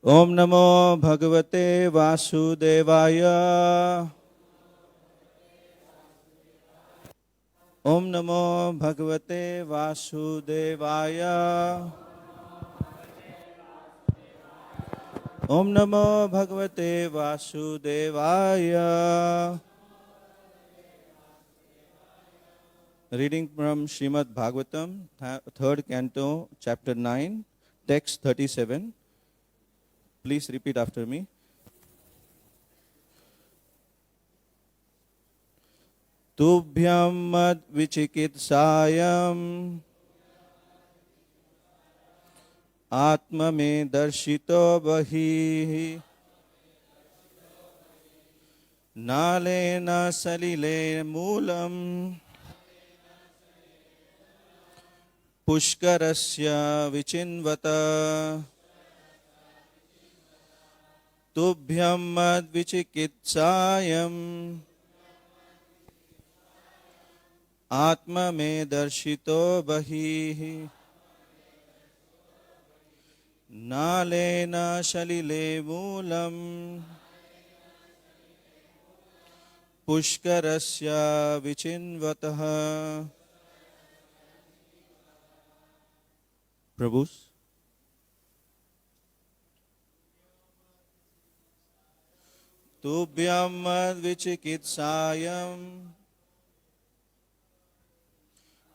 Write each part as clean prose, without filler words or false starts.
Om Namo Bhagavate Vasudevaya. Om Namo Bhagavate Vasudevaya. Om Namo Bhagavate Vasudevaya. Reading from Srimad Bhagavatam, 3rd Canto, Chapter 9, Text 37. Please repeat after me. Tubhyam mad vichikitsayam atma me darshito bahi nalena salile moolam pushkarasya vichinvata tubhyam mad vichikitsayam atma me darshito bahi nalena shalile moolam pushkarasya vichinvatah. Prabhus. Tubhyam mad vichikitsayam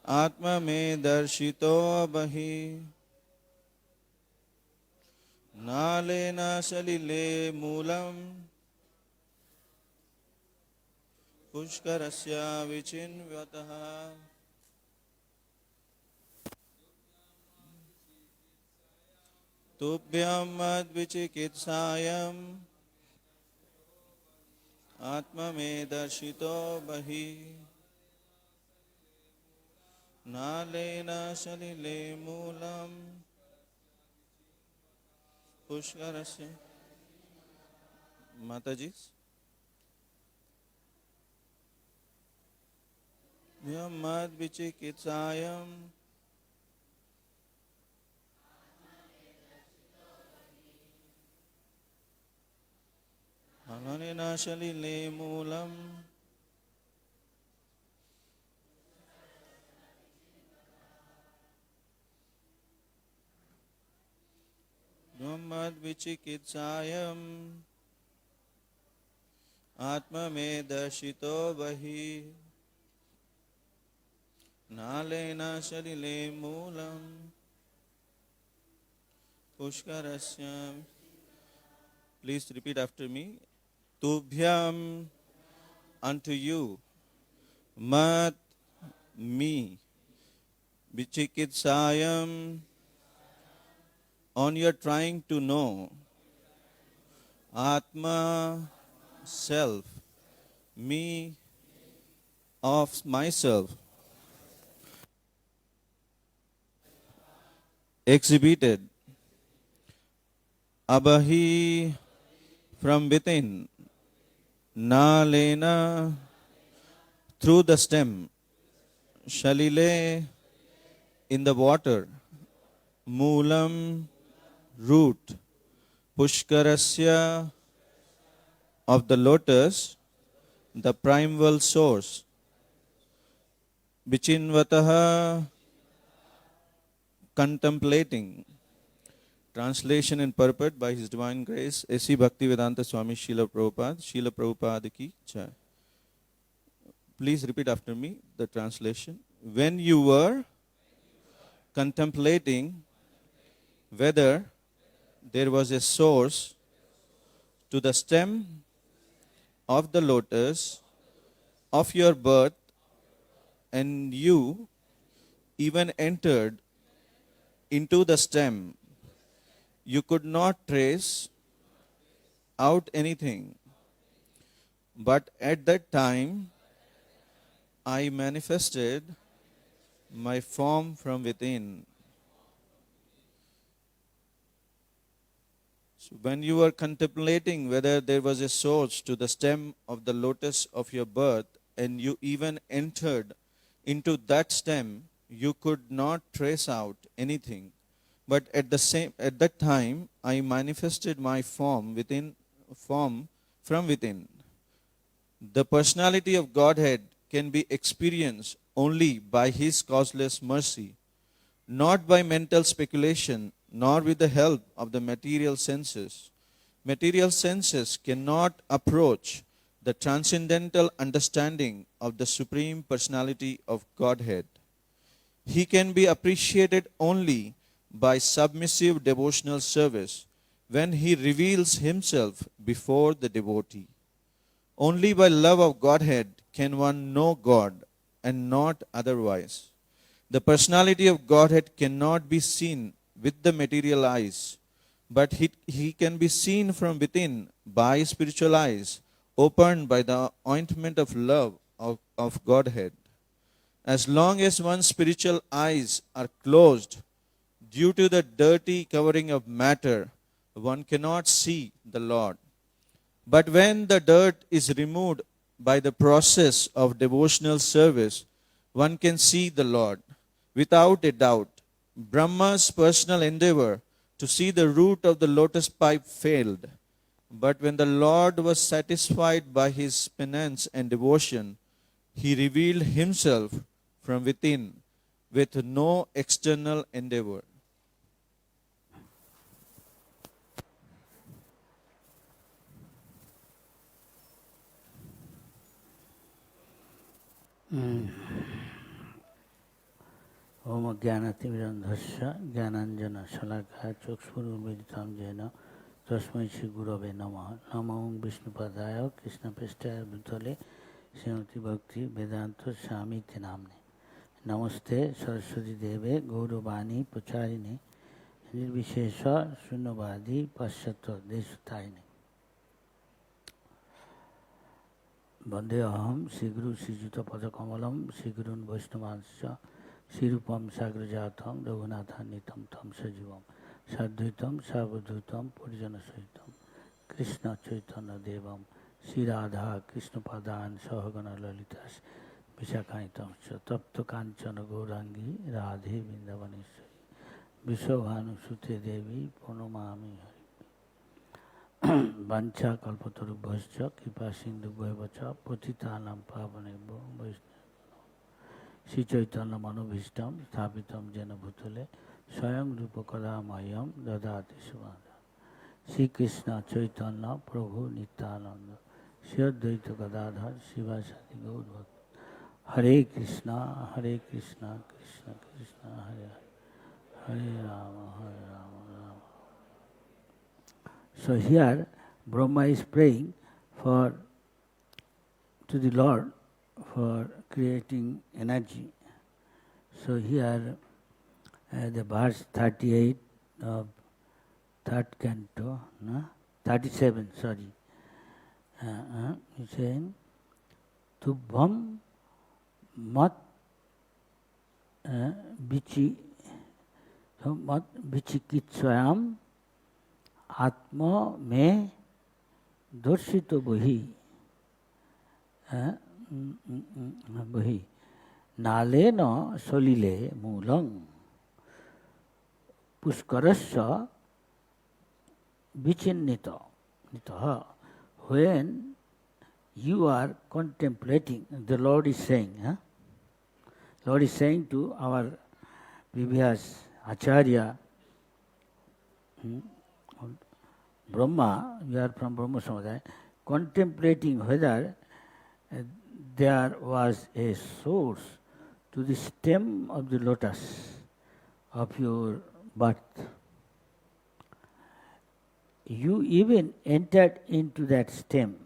atma me darshito bahi nalena salile moolam pushkarasya vichinvatah. Tubhyam mad vichikitsayam atma me darshito bahi nalena salile moolam pushkarasya. Mataji. Tubhyam mad vichikitsayam nalena salile moolam mad vichikitsayam atma me darshito bahi nalena salile moolam pushkarasya. Please repeat after me. Tubhyam, unto you, mat, me, vichikitsayam, on your trying to know, atma, self, me, of myself, exhibited, abahi, from within, nalena, through the stem, shalile, in the water, moolam, root, pushkarasya, of the lotus, the primeval source, vichinvataha, contemplating. Translation and purport by His Divine Grace, A.C. Bhaktivedanta Swami Srila Prabhupada, Srila Prabhupada ki jai. Please repeat after me the translation. When you were contemplating whether there was a source to the stem of the lotus of your birth, and you even entered into the stem, you could not trace out anything. But at that time, I manifested my form from within. So when you were contemplating whether there was a source to the stem of the lotus of your birth, and you even entered into that stem, you could not trace out anything. But at that time I manifested my form from within. The personality of Godhead can be experienced only by His causeless mercy, not by mental speculation, nor with the help of the material senses. Material senses cannot approach the transcendental understanding of the Supreme Personality of Godhead. He can be appreciated only by submissive devotional service when He reveals Himself before the devotee. Only by love of Godhead can one know God, and not otherwise. The personality of Godhead cannot be seen with the material eyes, but he can be seen from within by spiritual eyes, opened by the ointment of love of Godhead. As long as one's spiritual eyes are closed due to the dirty covering of matter, one cannot see the Lord. But when the dirt is removed by the process of devotional service, one can see the Lord. Without a doubt, Brahma's personal endeavor to see the root of the lotus pipe failed. But when the Lord was satisfied by his penance and devotion, he revealed himself from within with no external endeavor. Om Jnanatimirandhasya Jnananjana Shalakaya Chakshurumilitam Jena Tasmai Shri Gurave Namaha Namo Vishnupadaya Krishna Prestaya Bhutale Srimati Bhakti Vedanta Swami Namne Namaste Saraswati Deve Gauravani Pacharine Nirvishesha Sunnavadi Paschatva Desutaine Vandeham Sri Guru Sri Juta Padakamalam Sri Gurun Vaishnavansya Sirupam Sagrajatam Raghunatham Nitam Tam Sajivam Sadhuitam Sarvadhutam Purijana Sahitam Krishna Chaitanya Devam Sri Radha Krishna Padan Sahagana Lalitas Vishakanitam Tapta Kanchana Gaurangi Radhe Vindavaneswari Vishabhanu Sute Devi Purnamami Hari Vancha Kalpatarubhascha Kripa Sindhu Bhavacha Patitanam Pavanebho Vaishnava Sri Chaitanya Manobhishtam Sthapitam Jena Bhutale Swayam Rupa Kadamayam Dadati Subhada Sri Krishna Chaitanya Prabhu Nityananda Sri Advaita Gadadhar Srivasadi Gaur Bhakta Hare Krishna Krishna Krishna Hare Hare Hare Rama Rama. So here Brahma is praying to the Lord for creating energy. So here the verse 38 of third canto, 37, sorry. He's saying, Tubham mat vichikitsvayam atma me dorshito buhi. Buhi. Nale no solile mulang puskarasya vichinnita. When you are contemplating, the Lord is saying, Lord is saying to our previous Acharya, Brahma, we are from Brahma Samudaya, contemplating whether there was a source to the stem of the lotus of your birth. You even entered into that stem.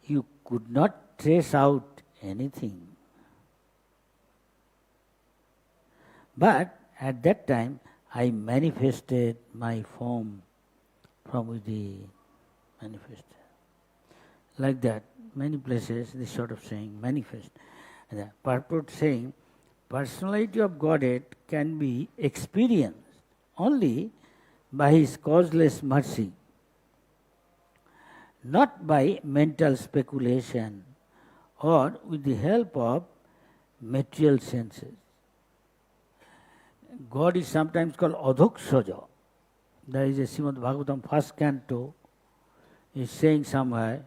You could not trace out anything. But at that time, I manifested my form from within. Manifested. Like that, many places this sort of saying, manifest. And the purport saying, personality of Godhead can be experienced only by His causeless mercy, not by mental speculation or with the help of material senses. God is sometimes called Adhoksaja. There is a Srimad Bhagavatam first canto is saying somewhere,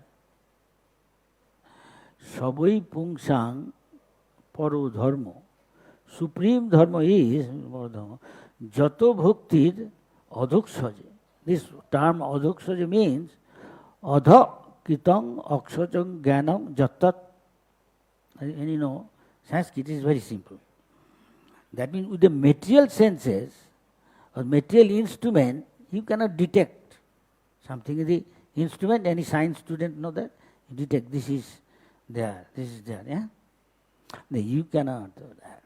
Sabai Pungsang Paro Dharma. Supreme Dharma is Jato Bhaktir Adhoksaja. This term Adhoksaja means Adha Kitang Aksajang Gyanam Jatat. And you know, Sanskrit is very simple. That means with the material senses or material instrument, you cannot detect something in the instrument. Any science student know that? You detect this is there, this is there. Yeah? No, you cannot do that.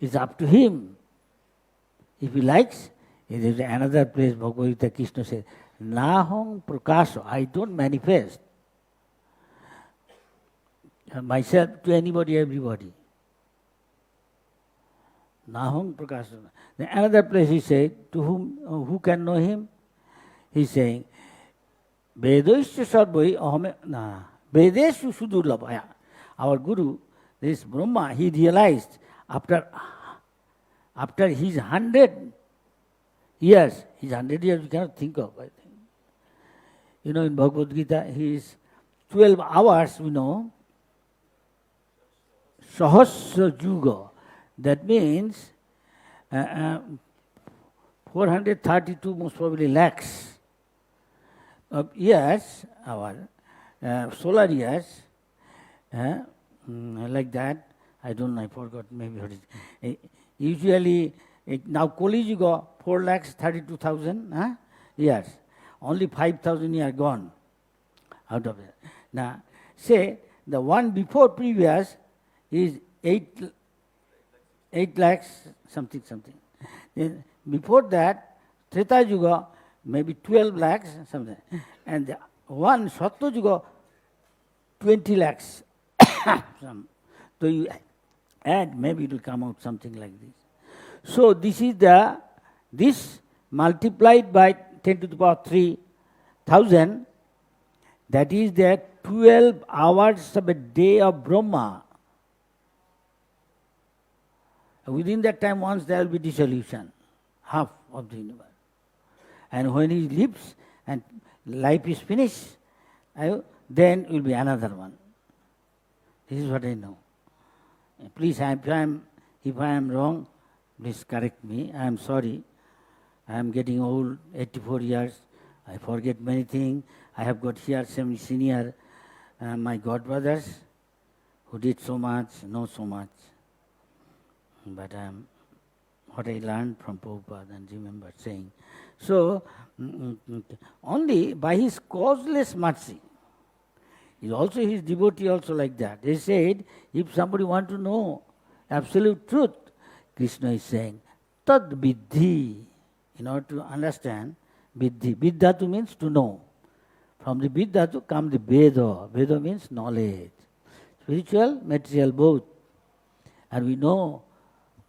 It's up to him. If he likes, there is another place Bhagavad Gita Krishna says, Naham Prakasha, I don't manifest myself to anybody, everybody. Naham Prakasha. Then another place he said, to who can know him? He's saying, Vedaisya sarvai ahame, Vedeshu sudurlabhaya. Our Guru, this Brahma, he realized after his 100 years, we cannot think of, I think. You know, in Bhagavad Gita, his 12 hours, we know, Sahasra Juga. That means 432 most probably lakhs of years, our solar years, like that. I don't know, I forgot, maybe what is. Usually, now Kali Yuga, 4,32,000 years. Only 5,000 years gone out of it. Now, say the one before previous is 8 lakhs, something. Then before that, Treta Yuga, maybe 12 lakhs, something. And the one Sattva Yuga, 20 lakhs. So you add, maybe it will come out something like this. So this is this multiplied by 10 to the power 3,000, that is the 12 hours of a day of Brahma. Within that time, once there will be dissolution, half of the universe. And when he lives and life is finished, then will be another one. This is what I know. Please, if I am wrong, please correct me. I am sorry. I am getting old, 84 years. I forget many things. I have got here some senior, my godbrothers, who did so much, know so much. But what I learned from Prabhupada and remember saying. So, only by his causeless mercy, is also his devotee also like that. They said, if somebody want to know absolute truth, Krishna is saying, tad viddhi. In order to understand, viddhi. Viddhatu means to know. From the viddhatu come the Veda. Veda means knowledge. Spiritual, material, both. And we know,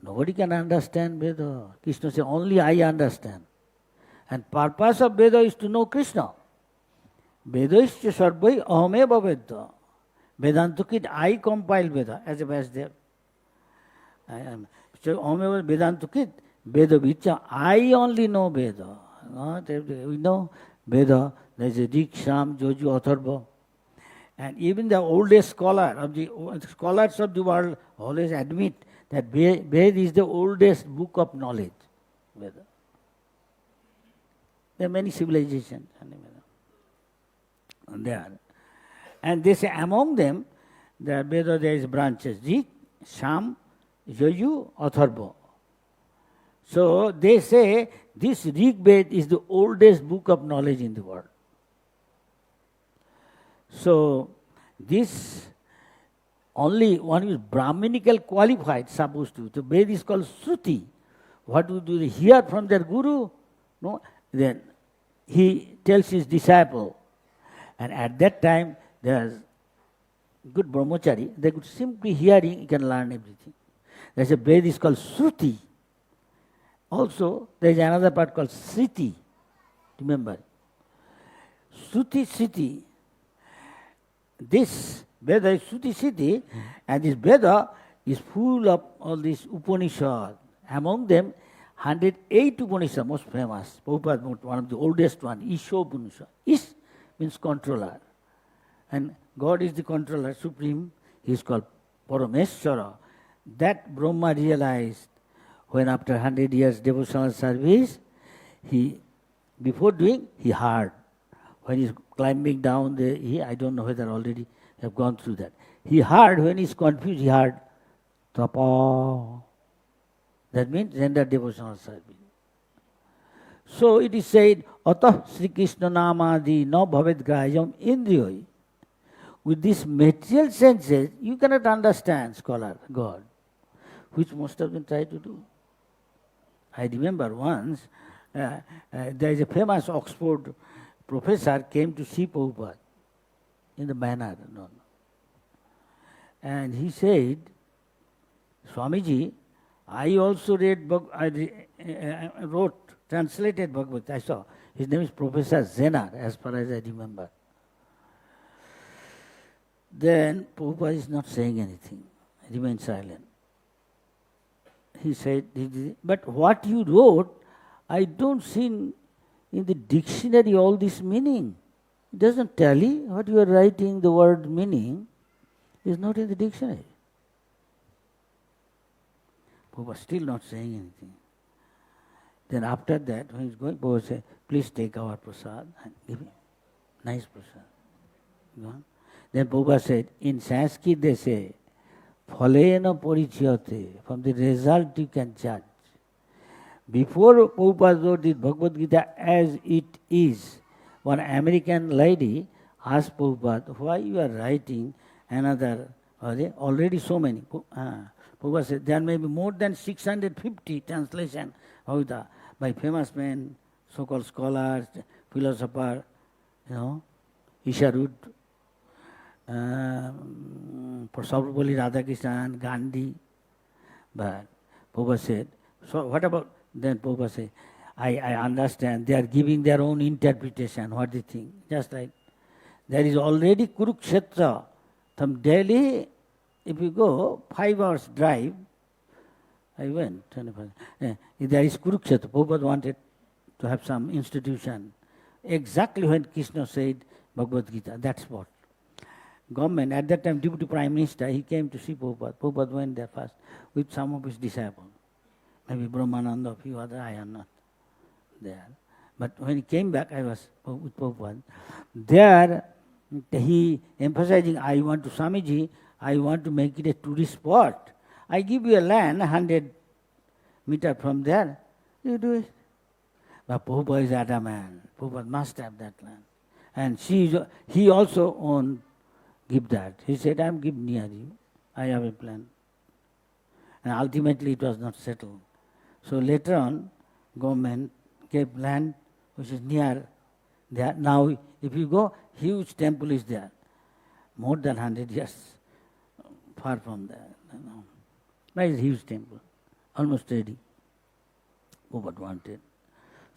nobody can understand Veda. Krishna says, only I understand. And purpose of Veda is to know Krishna. Vedaisya sarvai ahame Veda. Vedantukit, I compile Veda as a Vasudev. So ahame Vedantukit, Veda Vicha, I only know Veda. We know Veda, there is a Rik, Sham, Joju, Atharva. And even the oldest scholars of the world always admit that Veda is the oldest book of knowledge. Veda. There are many civilizations there. And they say among them, the Veda there is branches, Rik, Sham, Joju, Atharva. So they say this Rig Veda is the oldest book of knowledge in the world. So this only one who is Brahminical qualified supposed to. The Veda is called Shruti. What do they hear from their Guru? No, then he tells his disciple. And at that time, there's good brahmachari. They could simply hearing, you can learn everything. There's a Veda is called Shruti. Also, there is another part called Sriti. Remember, Shruti Sriti. This Veda is Shruti Sriti, and this Veda is full of all these Upanishads. Among them, 108 Upanishads, most famous. Prabhupada, one of the oldest one, Isha Upanishad. Ish means controller. And God is the controller, supreme. He is called Parameshwara. That Brahma realized when after 100 years devotional service, before doing, he heard. When he's climbing down, I don't know whether already have gone through that. He heard, when he's confused, he heard, Tapa. That means render devotional service. So it is said, Atah Sri Krishna Namadi no bhavet grahayam indriyoi. With these material senses, you cannot understand, scholar, God, which most of them try to do. I remember once, there is a famous Oxford professor came to see Prabhupada in the manner. And he said, Swamiji, I also translated Bhagavatam. I saw. His name is Professor Zenar, as far as I remember. Then Prabhupada is not saying anything, remained silent. He said, but what you wrote, I don't see in the dictionary all this meaning. It doesn't tally what you are writing, the word meaning is not in the dictionary. Prabhupada still not saying anything. Then after that, when he's going, Prabhupada said, please take our prasad and give him. Nice prasad. Gone. Then Prabhupada said, in Sanskrit they say, phalena parichayate, from the result you can judge. Before Prabhupada wrote this Bhagavad Gita as it is, one American lady asked Prabhupada, why you are writing another, already so many. Prabhupada said, there may be more than 650 translations by famous men, so-called scholars, philosophers, Isharud, Sarvapalli Radhakrishnan, Gandhi. But Prabhupada said, so what about, then Prabhupada said, I understand, they are giving their own interpretation, what they think. Just like, there is already Kurukshetra. From Delhi, if you go 5 hours drive, I went, there is Kurukshetra. Prabhupada wanted to have some institution. Exactly when Krishna said Bhagavad Gita, that spot. Government, at that time, Deputy Prime Minister, he came to see Prabhupada. Prabhupada went there first with some of his disciples. Maybe Brahmananda, a few others, I am not there. But when he came back, I was with Prabhupada. There, he emphasizing, I want to, Swamiji, I want to make it a tourist spot. I give you a land, 100 meters from there, you do it. But Prabhupada is adamant. Prabhupada must have that land. And he also owned, give that. He said, I am give near you. I have a plan. And ultimately it was not settled. So later on, government gave land which is near there. Now, if you go, huge temple is there. More than 100 years, far from there. There is a huge temple, almost ready. Prabhupada wanted.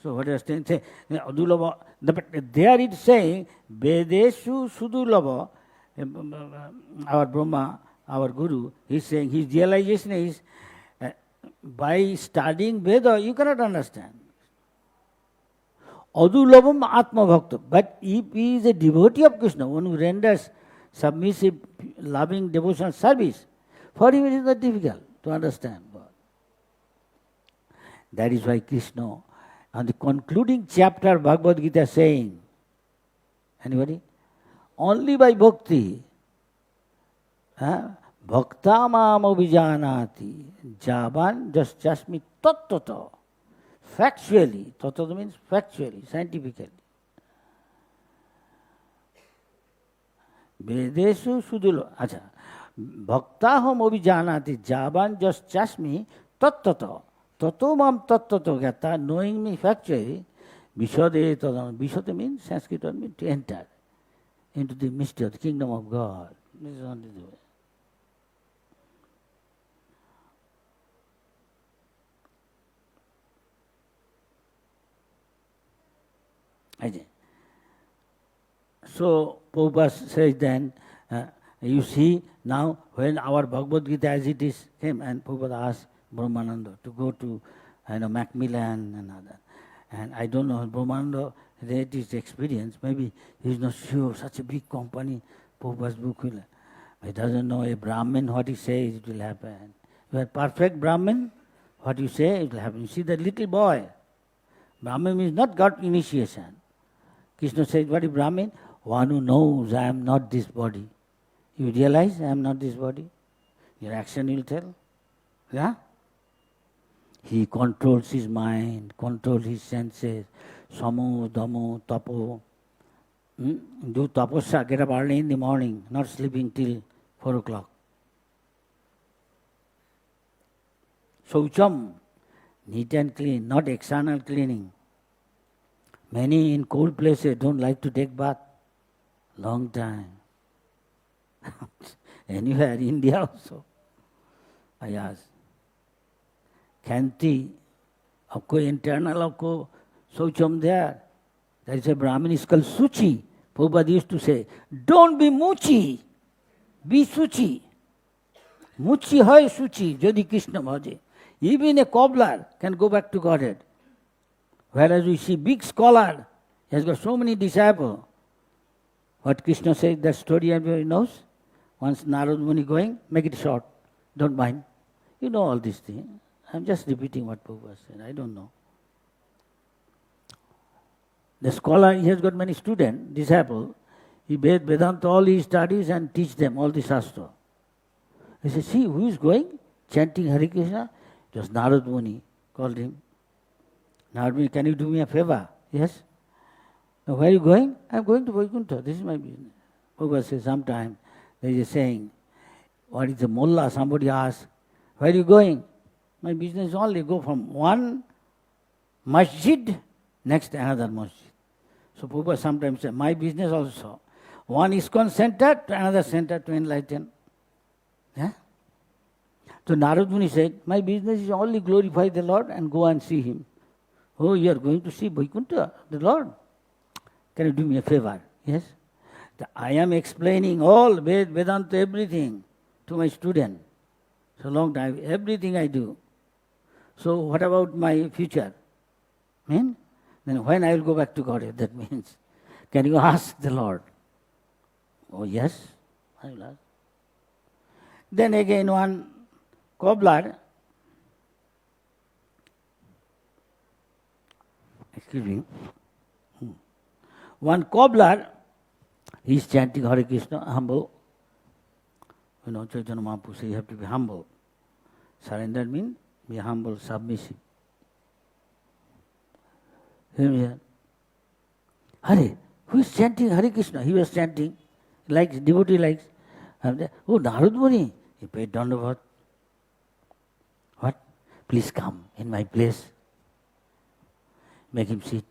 So what I was saying, Adulava, but there it's saying, Vedeshu Sudulava, our Brahma, our Guru, he's saying his realization is, by studying Veda, you cannot understand. Adulavam Atma Bhakta. But if he is a devotee of Krishna, one who renders submissive, loving, devotional service, for him it is not difficult to understand God. That is why Krishna, on the concluding chapter of Bhagavad Gita saying, anybody? Only by bhakti, bhakta mam abhijanati, javan just me tattata. Factually, tattata means factually, scientifically. Vedeshu sudulo, acha, bhakta ham abhijanati, javan just me tattata. Tato mam tattata gata, knowing me factually, vishade tadam. Vishade means, Sanskrit word means to enter into the mystery of the kingdom of God. This is only the way. So Prabhupada says then, you see, Now, when our Bhagavad Gita as it is came, and Prabhupada asked Brahmananda to go to Macmillan and other. And I don't know, Brahmananda read his experience. Maybe he's not sure such a big company, Prabhupada's book will. He doesn't know a Brahmin, what he says, it will happen. You are perfect Brahmin, what you say, it will happen. You see that little boy, Brahmin means not got initiation. Krishna says, what is Brahmin? One who knows I am not this body. You realize I am not this body? Your action will tell. Yeah? He controls his mind, controls his senses. Samo, damo, tapo. Do tapasya, get up early in the morning, not sleeping till 4 o'clock. Saucham, neat and clean, not external cleaning. Many in cold places don't like to take bath. Long time. Anywhere, India also. I ask. Khanti, आपको internal आपको saucham there. There is a Brahmin is called Suchi. Prabhupada used to say, don't be Muchi, be Suchi. Muchi hai Suchi, Jodi Krishna bhaje. Even a cobbler can go back to Godhead. Whereas we see big scholar, he has got so many disciples. What Krishna says, that story everybody knows. Once Narad Muni going, make it short, don't mind. You know all these things. I'm just repeating what Prabhupada said, I don't know. The scholar, he has got many students, disciples. He made Vedanta all his studies and teach them all the Shastra. He said, see, who is going? Chanting Hare Krishna? It was Narad Muni, called him. Narad Muni, can you do me a favor? Yes. Now, where are you going? I'm going to Vaikuntha. This is my business. Prabhupada says, sometime there is a saying, what is the mullah? Somebody asks, where are you going? My business is only go from one masjid, next another masjid. So Prabhupada sometimes says, my business also. One ISKCON center to another center to enlighten. Yeah? So Narad Muni said, my business is only glorify the Lord and go and see Him. Oh, you are going to see Vaikuntha, the Lord. Can you do me a favor? Yes? I am explaining all Vedanta, everything to my student. So long time, everything I do. So what about my future? Then when I will go back to God, that means, can you ask the Lord? Oh yes, I will ask. Then again one cobbler, excuse me, one cobbler, he is chanting Hare Krishna, humble. You know, Chaitanya Mahaprabhu says you have to be humble. Surrender means be humble, submissive. Here. Hare, who is chanting Hare Krishna? He was chanting, likes, devotee likes. Oh, Narad Muni, he paid Dandavat. What? Please come in my place. Make him sit.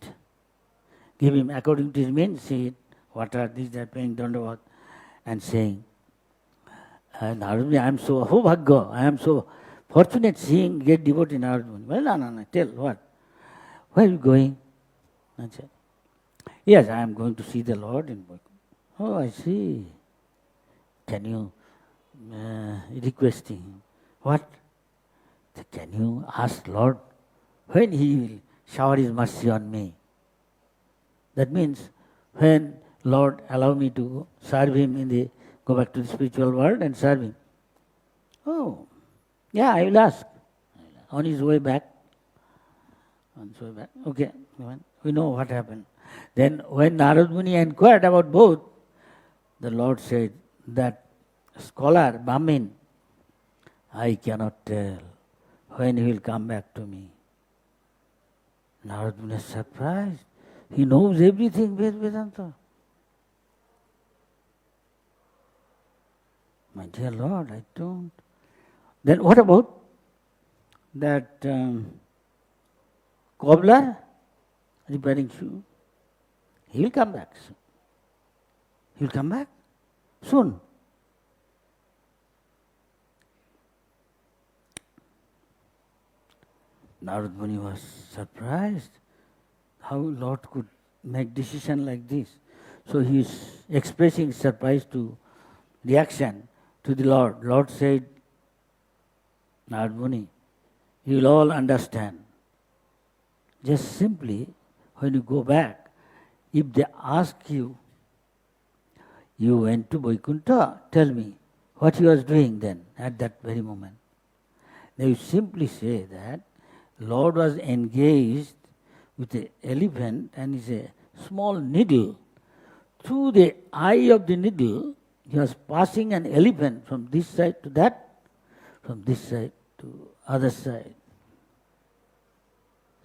Give him, according to his means, sit, water, this, that, paying Dandavat, and saying, Narad Muni, I am so Subhag, I am so fortunate seeing, get devotee Narad Muni. Well, no, tell, what? Where are you going? I said, yes, I am going to see the Lord in Vaikuntha. Oh, I see. Can you requesting him? What? Can you ask Lord when He will shower His mercy on me? That means when Lord allow me to serve Him in the, go back to the spiritual world and serve Him. Oh, yeah, I will ask. On his way back. Okay, we know what happened. Then when Narad Muni inquired about both, the Lord said that scholar, Brahmin, I cannot tell when he will come back to me. Narad Muni is surprised. He knows everything with Vedanta. My dear Lord, I don't. Then what about that cobbler repairing shoe? He will come back soon. He will come back soon. Narad Muni was surprised how Lord could make decision like this. So he is expressing surprise to reaction to the Lord. Lord said, Narad Muni, you will all understand. Just simply, when you go back, if they ask you, you went to Vaikuntha, tell me what you was doing then, at that very moment. They will simply say that Lord was engaged with an elephant and is a small needle. Through the eye of the needle, he was passing an elephant from this side to that, from this side to other side.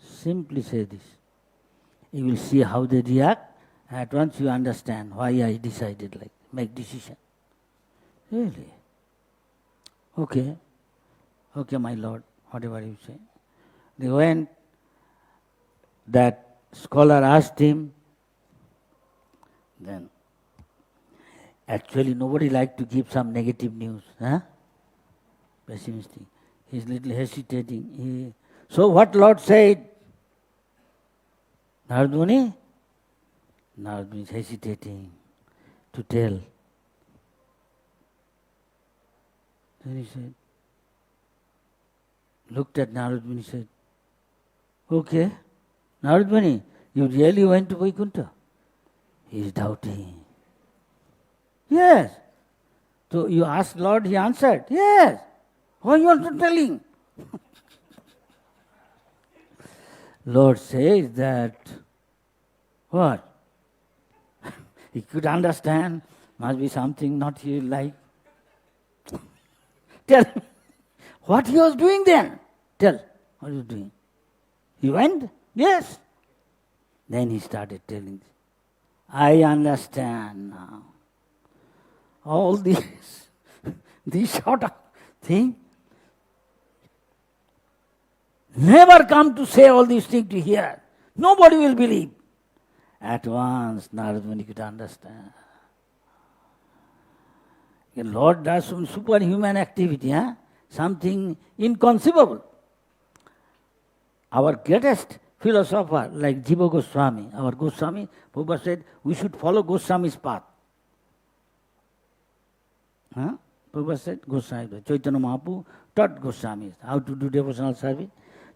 Simply say this. You will see how they react. At once you understand why I decided like make decision. Really? Okay. Okay, my Lord, whatever you say. They went. That scholar asked him. Then, actually nobody liked to give some negative news. Pessimistic. He's little hesitating. So what Lord said? Narad Muni? Narad Muni is hesitating to tell. Then he said, looked at Narad Muni and said, okay, Narad Muni, you really went to Vaikuntha? He is doubting. Yes. So you asked Lord, he answered, yes. Why you are not telling? Lord says that, what? He could understand, must be something not he like. Tell me, what he was doing then? Tell, what he was doing? He went? Yes. Then he started telling, I understand now. All these sort of thing. Never come to say all these things to hear. Nobody will believe. At once, Narad Muni could understand. The Lord does some superhuman activity, something inconceivable. Our greatest philosopher, like Jiva Goswami, our Goswami, Prabhupada said, we should follow Goswami's path. Prabhupada said, Goswami, Chaitanya Mahaprabhu taught Goswami how to do devotional service.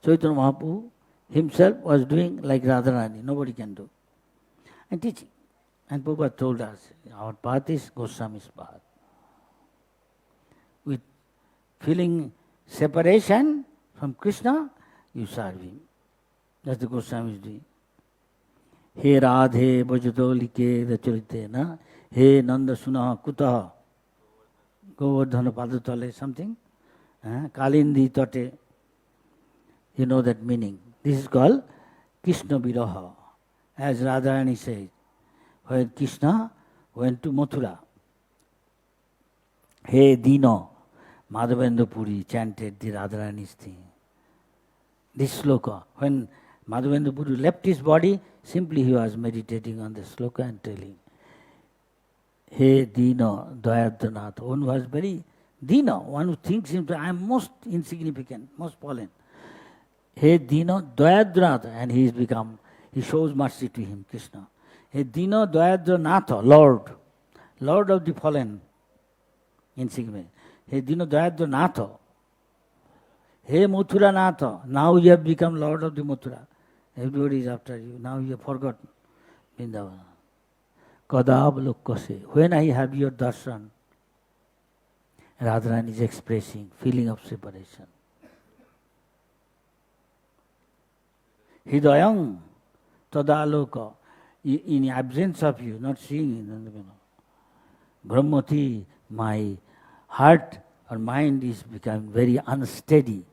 Chaitanya Mahaprabhu himself was doing like Radharani, nobody can do. And teaching. And Prabhupada told us, our path is Goswami's path. With feeling separation from Krishna, you serve him. That's the Goswami is doing. He Radhe Bhajadolike Racharite na, He Nanda Sunaha Kutaha, Govardhana Padatale, something. Kalindi Tate. You know that meaning. This is called Krishna Viraha. As Radharani says, when Krishna went to Mathura, He Dino, Madhavendra Puri chanted the Radharani's thing. This sloka, when Madhavendra Puri left his body, simply he was meditating on the sloka and telling, He Dino, Dayadranatha. One was very Dino, one who thinks himself, I am most insignificant, most fallen. He Dino, Dayadranatha, and he shows mercy to him, Krishna. He Dino, Dayadranatha, Lord of the fallen, insignificant. He Dino, Dayadranatha. Hey Mathura Natha, now you have become Lord of the Mathura. Everybody is after you. Now you have forgotten Vrindavan. Kadavalokkase. When I have your darshan, Radharani is expressing feeling of separation. Hidayam tadaloka. In absence of you, not seeing. Brahmati, my heart or mind is becoming very unsteady.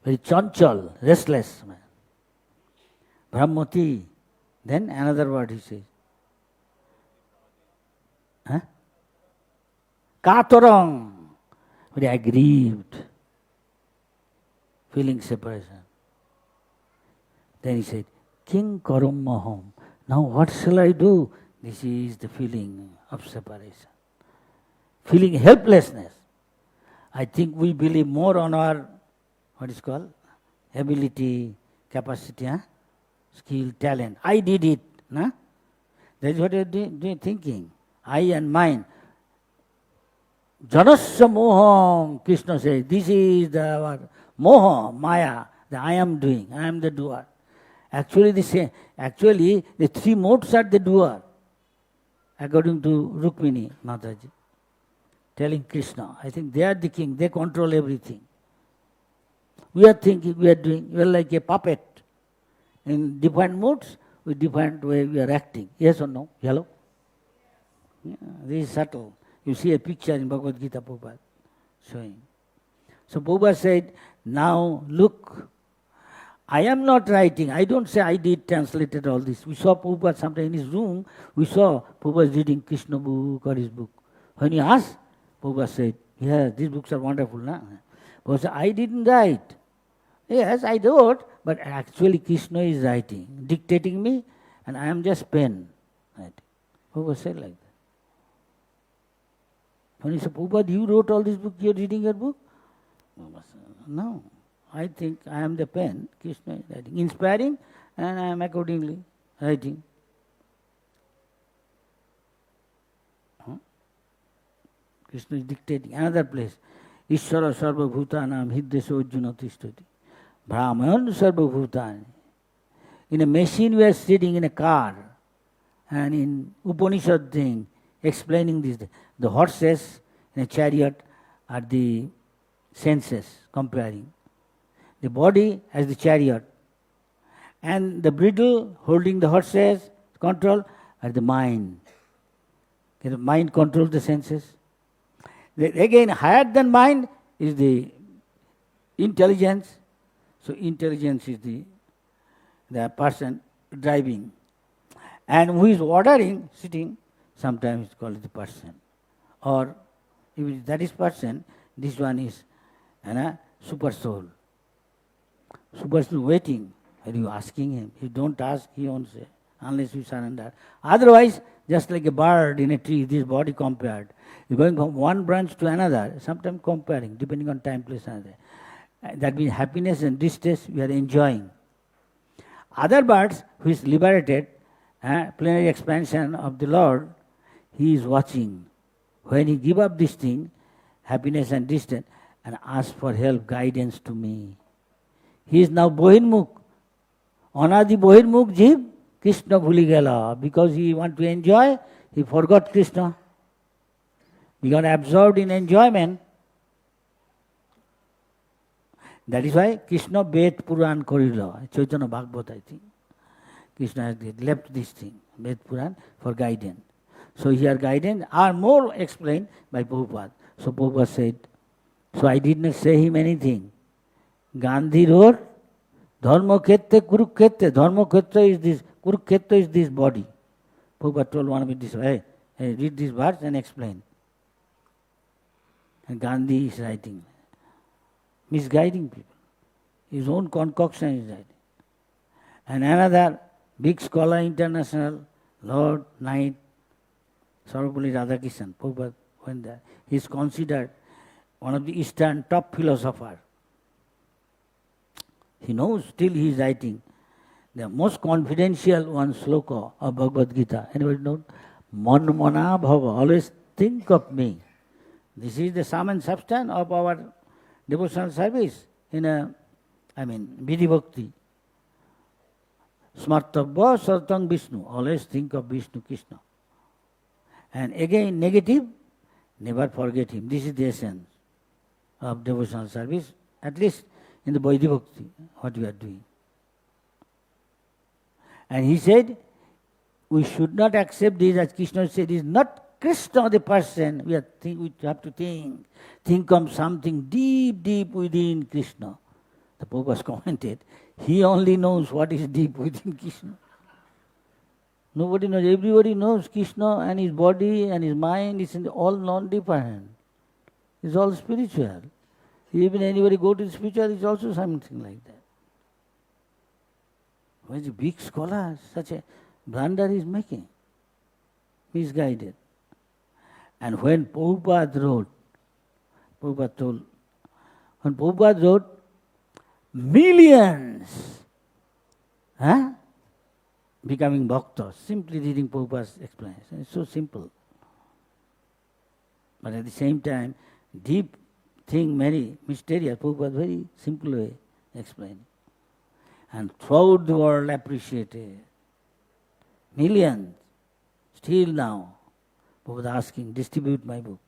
Very chanchal, restless man. Brahmati. Then another word he says. Katorang. Very aggrieved. Feeling separation. Then he said, King Karum Maham. Now what shall I do? This is the feeling of separation. Feeling helplessness. I think we believe more on our, what is called, ability, capacity, skill, talent. I did it. That is what you are thinking. I and mine. Janasya moham, Krishna says, this is our moha, maya, that I am doing, I am the doer. Actually, the three modes are the doer, according to Rukmini Mataji, telling Krishna. I think they are the king, they control everything. We are thinking, we are doing, we are like a puppet. In different modes, with different way we are acting. Yes or no? Hello? Yeah, this is subtle. You see a picture in Bhagavad Gita Prabhupada showing. So Prabhupada said, now look, I am not writing. I don't say I did translated all this. We saw Prabhupada sometime in his room, we saw Prabhupada reading Krishna book or his book. When he asked, Prabhupada said, yeah, these books are wonderful. Nah? Prabhupada said, I didn't write. Yes, I wrote, but actually Krishna is writing, dictating me, and I am just pen. Right? Prabhupada said like that. When he said, Prabhupada, you wrote all this book, you are reading your book? Prabhupada said, no, I think I am the pen, Krishna is writing, inspiring, and I am accordingly writing. Krishna is dictating. Another place, Ishvara sarva bhutanam hiddeso arjuna tishtati. Brahman sarva bhutani. In a machine we are sitting in a car, and in Upanishad thing, explaining this, the horses in a chariot are the senses, comparing. The body as the chariot, and the bridle holding the horses, control, are the mind. Okay, the mind controls the senses. Again, higher than mind is the intelligence. So intelligence is the person driving. And who is ordering, sitting, sometimes it's called the person. Or if that is person, this one is super soul. Super soul waiting. Are you asking him? If you don't ask, he won't say, unless you surrender. Otherwise, just like a bird in a tree, this body compared. You're going from one branch to another, sometimes comparing, depending on time, place, and other. That means happiness and distress we are enjoying. Other birds who is liberated, plenary expansion of the Lord, he is watching. When he give up this thing, happiness and distress, and ask for help, guidance to me. He is now Bohinmukh. Anadi Bohinmukh Jiv, Krishna bhuli gela. Because he want to enjoy, he forgot Krishna. He got absorbed in enjoyment. That is why Krishna Ved Puran Korila, Chaitanya Bhagavata, I think. Krishna has left this thing, Ved Puran, for guidance. So here guidance are more explained by Prabhupada. So Prabhupada said, so I did not say him anything. Gandhi wrote, Dharma Khetra Kurukshetra. Dharma Khetra is this, Kurukshetra is this body. Prabhupada told one of it this way, hey, read this verse and explain. And Gandhi is writing, misguiding people. His own concoction is writing. And another big scholar, international, Lord Knight, Sarvapalli Radhakishan, Prabhupada went there. He is considered one of the Eastern top philosophers. He knows, still he is writing the most confidential one sloka of Bhagavad Gita. Anybody know? Man mana bhava, always think of me. This is the sum and substance of our devotional service in Vidhi Bhakti. Smartabha Sartang Vishnu, always think of Vishnu Krishna. And again, negative, never forget him. This is the essence of devotional service, at least in the Vidhi Bhakti, what we are doing. And he said, we should not accept this, as Krishna said, is not Krishna the person. We have to think of something deep, deep within Krishna. The Pope has commented, he only knows what is deep within Krishna. Nobody knows. Everybody knows Krishna and his body and his mind is all non-different. It's all spiritual. Even anybody go to the spiritual, it's also something like that. Why is a big scholar such a blunder is making? Misguided. And when Prabhupada wrote, when Prabhupada wrote, millions becoming bhaktas, simply reading Prabhupada's explanation. It's so simple. But at the same time, deep thing, very mysterious. Prabhupada very simple way explaining. And throughout the world appreciated. Millions. Still now, Prabhupada asking, distribute my book.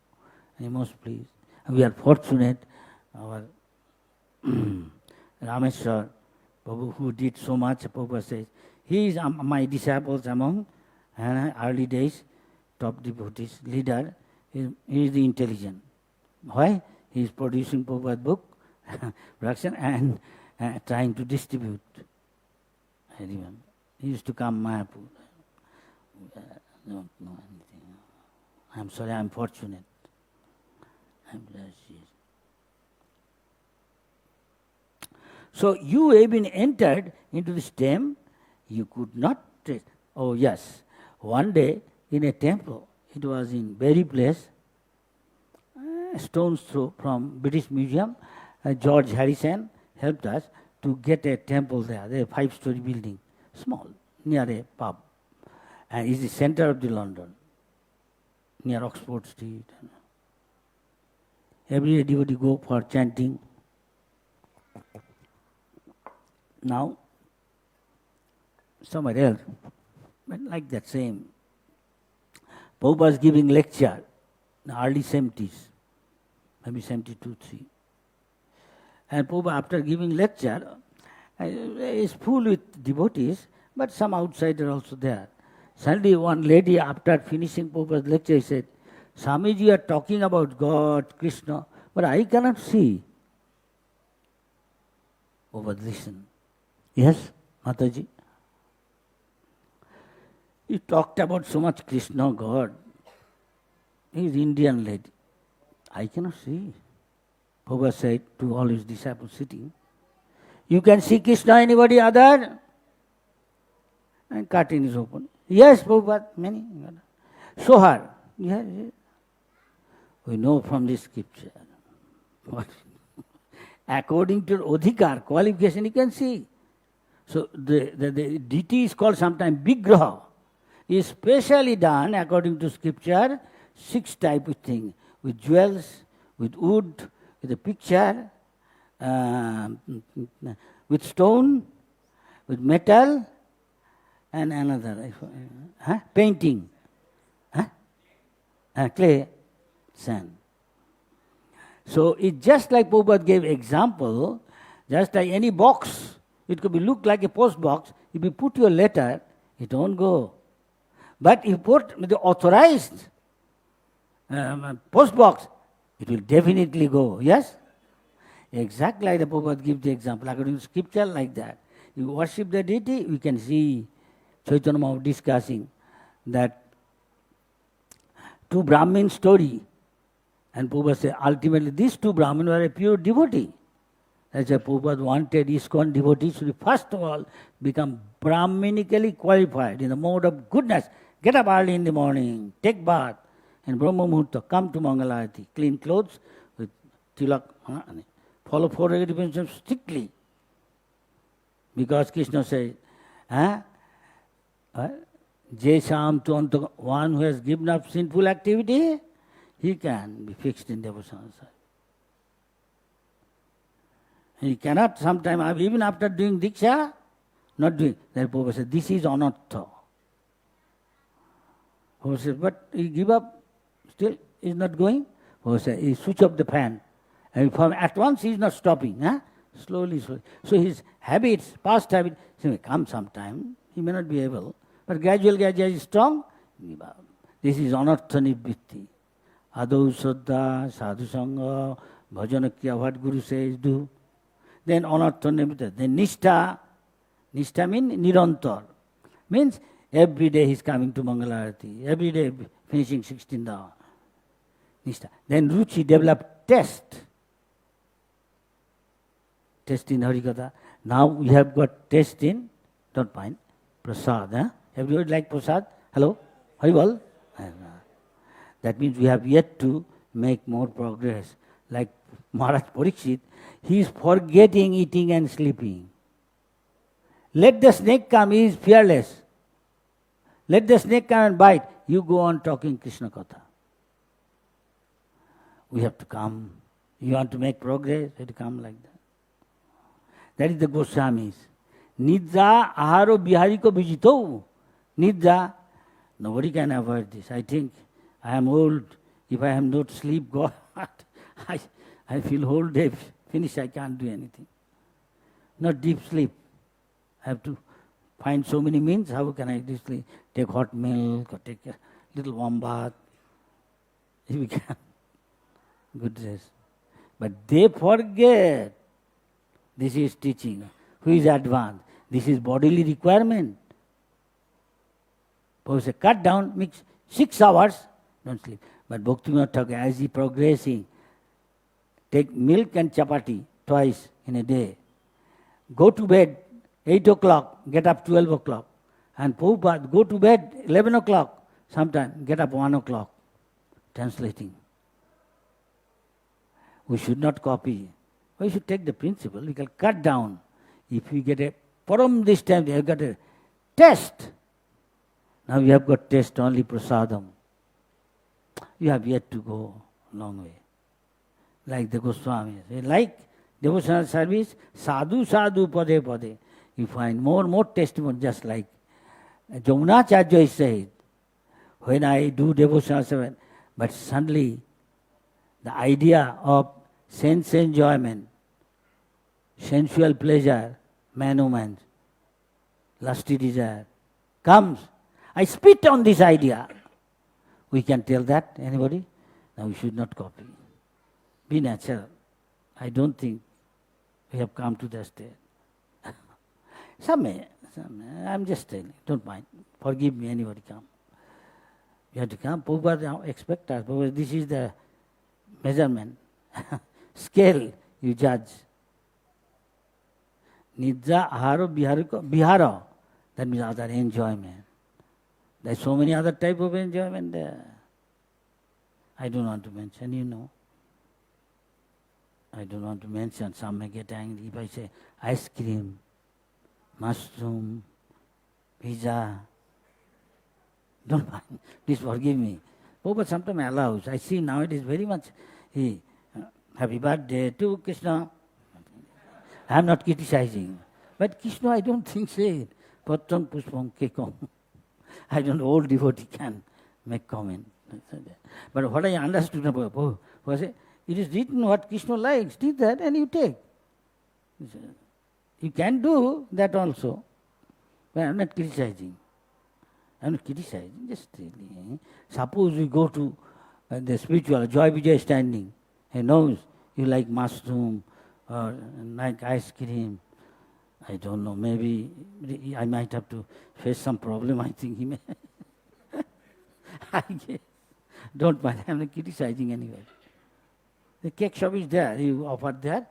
And he most pleased. And we are fortunate, our Rameshwar Prabhu, who did so much, Prabhupada says, he is my disciples among early days, top devotees, leader. He is the intelligent. Why? He is producing Prabhupada book, production, and trying to distribute. I remember. He used to come Mayapur. I don't know anything. I'm sorry, I'm fortunate. I'm blessed. So you have been entered into this stem, you could not trace. Oh yes, one day in a temple, it was in Berry Place, stone's throw from British Museum, George Harrison helped us to get a temple there. There, a 5-story building, small, near a pub. And it's the center of the London, near Oxford Street. Every day devotee go for chanting. Now, somewhere else, but like that same. Prabhupada was giving lecture in the early 70s, maybe 72, 3. And Prabhupada, after giving lecture, is full with devotees, but some outsider also there. Suddenly one lady, after finishing Prabhupada's lecture, said, Swamiji, you are talking about God, Krishna, but I cannot see. Prabhupada listened. Yes, Mataji. You talked about so much Krishna, God. He is Indian lady. I cannot see. Prabhupada said to all his disciples sitting, you can see Krishna, anybody other? And curtain is open. Yes, Prabhupada, many. Show her. Yes, yes. We know from this scripture. According to Odhikar, qualification, you can see. So the deity is called sometimes Vigraha. Is specially done according to scripture, 6 type of thing, with jewels, with wood, with a picture, with stone, with metal, and another, painting, clay, sand. So it's just like Prabhupada gave example, just like any box, it could be look like a post box. If you put your letter, it won't go. But if you put the authorized post box, it will definitely go. Yes? Exactly like the Prabhupada gives the example. According to scripture, like that. You worship the deity, we can see Chaitanya Mahaprabhu discussing that 2 Brahmin story. And Prabhupada said, ultimately these 2 Brahmin were a pure devotee. That's why Prabhupada wanted ISKCON devotees to first of all become Brahminically qualified in the mode of goodness. Get up early in the morning, take bath, and Brahma Muhurta, come to Mangalarati, clean clothes with tilak, follow 4 regulations strictly. Because Krishna says, Jesham to Anta, one who has given up sinful activity, he can be fixed in devotional side. He cannot sometime, even after doing Diksha, not doing. Therefore, Prabhupada said, this is anartha. Prabhupada said, but he give up, still is not going. Prabhupada said, he switch off the fan. And at once he is not stopping. Slowly, slowly. So his habits, past habits, may come sometime. He may not be able. But gradually, as he is strong, give up. This is anartha nivritti. Adau Saddha, Sadhu Sangha, Bhajanakya, what Guru says, do. Then anartha nivritti. Then nishtha. Nishtha means nirantar. Means every day he is coming to Mangalarati. Every day finishing 16th hour. Nishtha. Then ruchi developed taste. Taste in Harikatha. Now we have got taste in, don't mind, prasad. Everybody like prasad? Hello? Haribol? That means we have yet to make more progress. Like Maharaj Parikshit, he is forgetting eating and sleeping. Let the snake come, he is fearless. Let the snake come and bite. You go on talking Krishna Katha. we have to come. You want to make progress, you have to come like that. That is the Goswamis. Nidra aharo bihariko vijito. Nidra, nobody can avoid this. I think I am old. If I have not sleep, God, I feel whole day finished, I can't do anything. Not deep sleep. I have to find so many means. How can I deep sleep? Take hot milk or take a little warm bath. If we can. Good rest. But they forget. This is teaching. Who is advanced? This is bodily requirement. Suppose a cut down, makes 6 hours, don't sleep. But Bhaktivinoda Thakur, as he progressing, take milk and chapati twice in a day. Go to bed 8 o'clock, get up 12 o'clock. And Prabhupada, go to bed 11 o'clock, sometime get up 1 o'clock. Translating. We should not copy. We should take the principle. We can cut down. If we get a param this time, we have got a test. Now we have got test only prasadam. You have yet to go a long way. Like the Goswamis. Like devotional service, sadhu sadhu pade pade. You find more and more testimony, just like Jamunacharya said, when I do devotional service, but suddenly the idea of sense enjoyment, sensual pleasure, man, lusty desire, comes. I spit on this idea. We can tell that, anybody? Now we should not copy. Be natural. I don't think we have come to that state. Some may. I'm just telling. Don't mind. Forgive me, anybody come. You have to come. Prabhupada expect us. Prabhupada, this is the measurement. Scale, you judge. Nidra, aharo, bihara. That means other enjoyment. There's so many other type of enjoyment there. I don't want to mention, you know. I don't want to mention. Some may get angry if I say ice cream, mushroom, pizza. Don't mind. Please forgive me. Prabhupada sometimes allows. I see nowadays very much. Happy birthday to Krishna. I am not criticizing. But Krishna, I don't think say it. Patram pushpam kekom. I don't know, old devotee can make comment. But what I understood about was it is written what Krishna likes. Did that and you take. You can do that also. But I am not criticizing. I am not criticizing, just telling. Suppose we go to the spiritual, Joy Vijay standing. He knows you like mushroom or like ice cream. I don't know, maybe I might have to face some problem, I think he may. Don't mind, I'm not criticizing anyway. The cake shop is there, you offered there.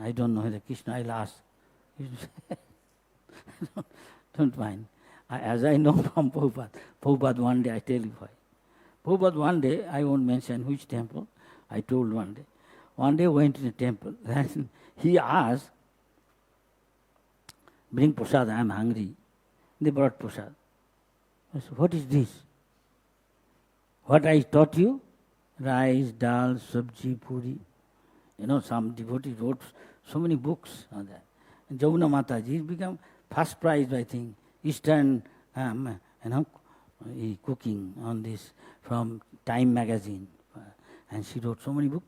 I don't know whether Krishna, I'll ask. Don't mind. As I know from Prabhupada one day, I tell you why. Prabhupada one day, I won't mention which temple, I told one day. One day went to the temple, and he asked, bring prasad, I am hungry. They brought prasad. I said, what is this? What I taught you? Rice, dal, sabji, puri. You know, some devotee wrote so many books on that. And Jamuna Mataji has become first prize, I think, Eastern cooking on this from Time magazine. And she wrote so many books.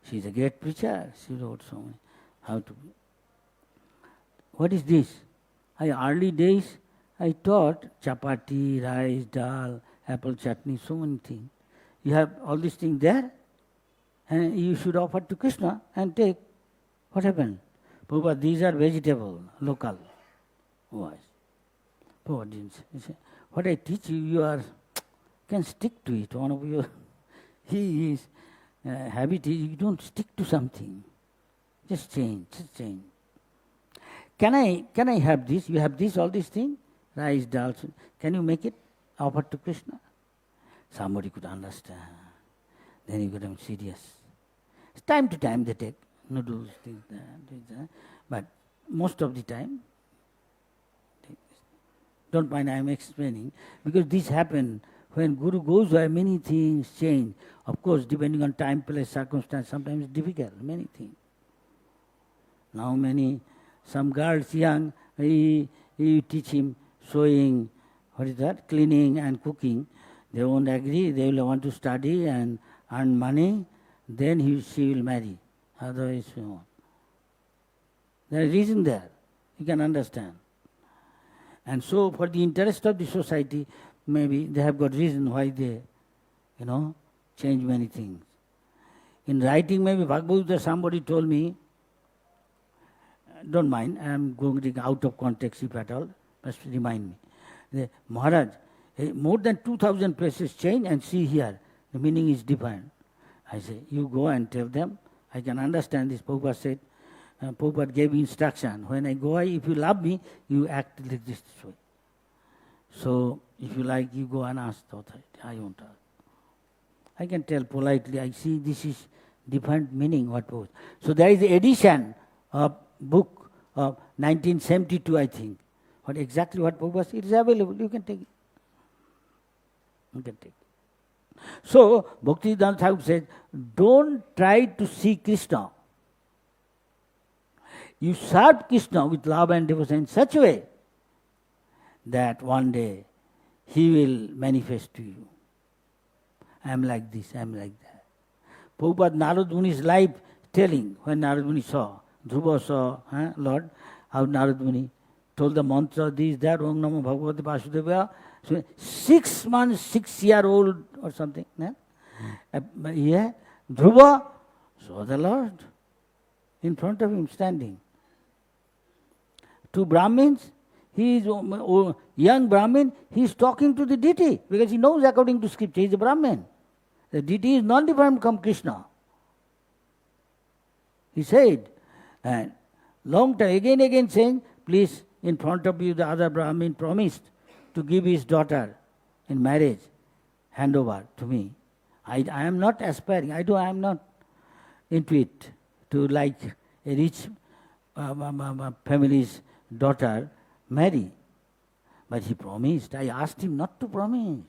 She is a great preacher. She wrote so many. How to be. What is this? Early days, I taught chapati, rice, dal, apple chutney, so many things. You have all these things there, and you should offer to Krishna and take. What happened? Prabhupada, these are vegetable, local. Why? Prabhupada didn't say. He said, what I teach you, you can stick to it. One of your habit is you don't stick to something. Just change. Can I have this? You have this, all these things? Rice, dal. Can you make it? Offer to Krishna? Somebody could understand. Then you become serious. Time to time they take noodles, things that. But most of the time, don't mind I am explaining, because this happened when Guru goes away, many things change. Of course, depending on time, place, circumstance, sometimes it's difficult, many things. Now some girls young, you teach him sewing, cleaning and cooking. They won't agree, they will want to study and earn money, then she will marry. Otherwise, she won't. There is reason there, you can understand. And so for the interest of the society, maybe they have got reason why they, change many things. In writing, maybe Bhagavatam, somebody told me, don't mind, I am going out of context if at all, just remind me. Maharaj, more than 2,000 places change and see here, the meaning is different. I say, you go and tell them, I can understand this. Prabhupada said, Prabhupada gave instruction, when I go away, if you love me, you act like this way. So, if you like, you go and ask the authority. I won't ask. I can tell politely, I see this is different meaning, what was. So there is the edition of book of 1972, I think. What exactly what Prabhupada said, it is available, you can take it. You can take it. So, Bhaktivedanta Thakur said, don't try to see Krishna. You serve Krishna with love and devotion in such a way that one day he will manifest to you. I am like this, I am like that. Prabhupada Narad Muni's life telling, when Narad Muni saw, Dhruva saw, Lord, how Narad Muni told the mantra, this, that, Om Namo Bhagavate Vasudevaya. So 6 months, 6-year-old or something. Yeah, Dhruva saw the Lord in front of him standing. 2 Brahmins, he is a young Brahmin, he is talking to the deity because he knows according to scripture, he is a Brahmin. The deity is not different from Krishna. He said, and long time, again saying, please, in front of you, the other Brahmin promised to give his daughter in marriage, hand over to me. I am not aspiring, I am not into it to like a rich family's daughter marry. But he promised. I asked him not to promise.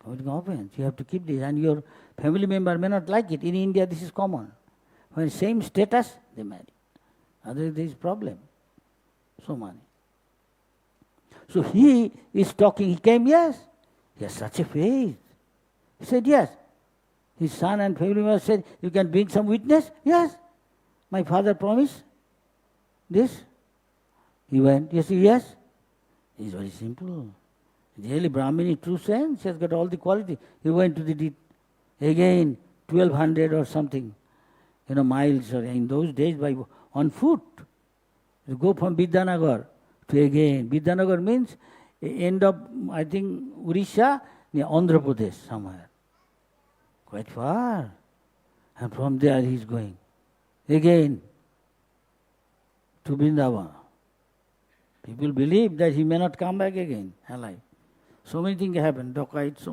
You have to keep this, and your family member may not like it. In India, this is common. When same status, they marry. Otherwise, there is problem. So many. So he is talking. He came, yes. He has such a faith. He said, yes. His son and family member said, you can bring some witness? Yes. My father promised this. He went, yes, yes. It's very simple. Really, Brahmin in true sense, he has got all the quality. He went to the again 1200 or something, miles, or in those days on foot. You go from Vidyanagar to again. Vidyanagar means end of, I think, Odisha, near Andhra Pradesh somewhere. Quite far. And from there he is going again to Vrindavan. People believe that he may not come back again alive. So many things happen, dacoits,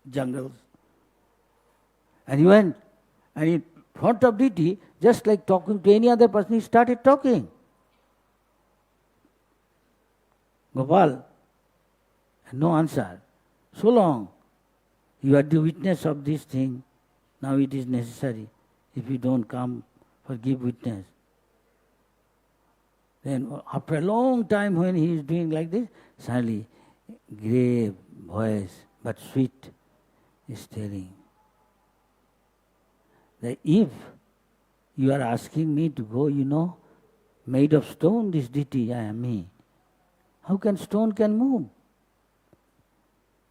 jungles. And he went, and in front of deity, just like talking to any other person, he started talking. Gopal, no answer. So long, you are the witness of this thing. Now it is necessary. If you don't come for give witness. Then after a long time when he is doing like this, suddenly grave voice, but sweet, is telling that if you are asking me to go, made of stone, this deity, I am me. How can stone can move?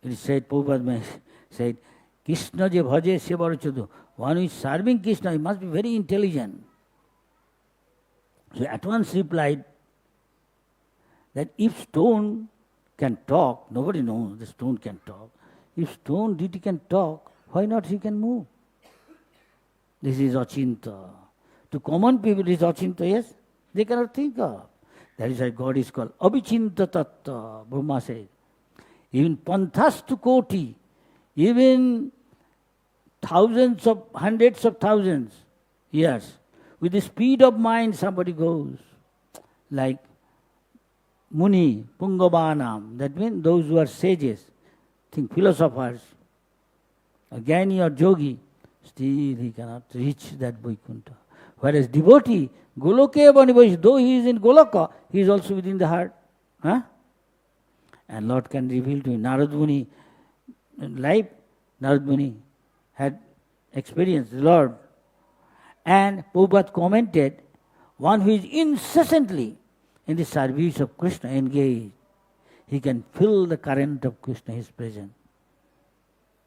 It is said, Prabhupada said, Krishna je bhaje se barachodu. One who is serving Krishna, he must be very intelligent. So at once replied that if stone can talk, nobody knows the stone can talk. If stone deity can talk, why not he can move? This is achinta. To common people it is achinta, yes? They cannot think of. That is why God is called Abhichinta Tattva, Brahma says. Even Panthastu Koti, even thousands of, hundreds of thousands years, with the speed of mind somebody goes. Like Muni, Pungabanam, that means those who are sages, think philosophers, a Jnani or Yogi, still he cannot reach that Vaikuntha. Whereas devotee, Goloke Banivash, though he is in Goloka, he is also within the heart. Huh? And Lord can reveal to him. Narad Muni, life, Narad Muni had experienced the Lord. And Prabhupada commented, one who is incessantly in the service of Krishna engaged, he can feel the current of Krishna, his presence.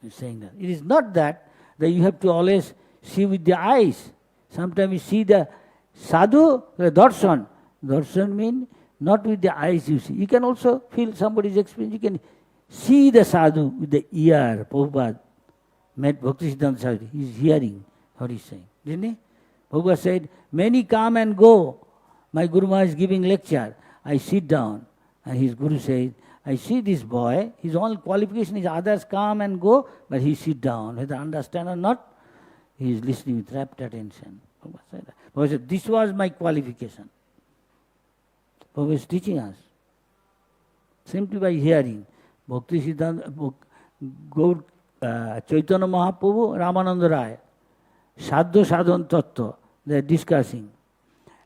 He's saying that. It is not that you have to always see with the eyes. Sometimes you see the sadhu, the darshan. Darshan means not with the eyes you see. You can also feel somebody's experience. You can see the sadhu with the ear. Prabhupada met Bhaktisiddhanta Saraswati. He's hearing what he's saying. Didn't he? Prabhupada said, many come and go. My Guru Maharaj is giving lecture. I sit down. And his Guru says, I see this boy, his only qualification is others come and go, but he sit down. Whether understand or not, he is listening with rapt attention. Prabhupada said, this was my qualification. Prabhupada is teaching us. Simply by hearing. Bhakti Siddhanta, Chaitanya Mahaprabhu, Ramananda Rai, Sadhu Sadhan Tattva, they are discussing.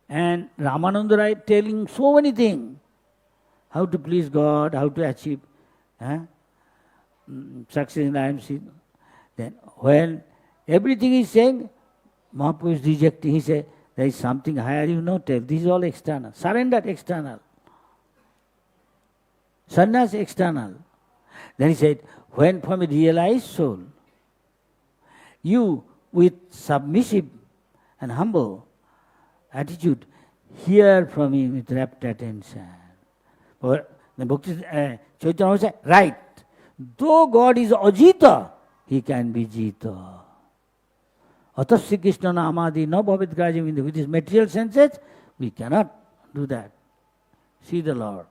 And Ramananda Rai telling so many things. How to please God, how to achieve success in IMC. Then when everything is saying, Mahaprabhu is rejecting. He said, there is something higher you know tell. This is all external. Surrender external. Sannyas external. Then he said, when from a realized soul, you with submissive and humble attitude hear from him with rapt attention. Or the Bhakti Chaitanya said, right. Though God is Ajita, he can be Jita. Atasya Krishna Namadi no bhavet grajam. With his material senses, we cannot do that. See the Lord.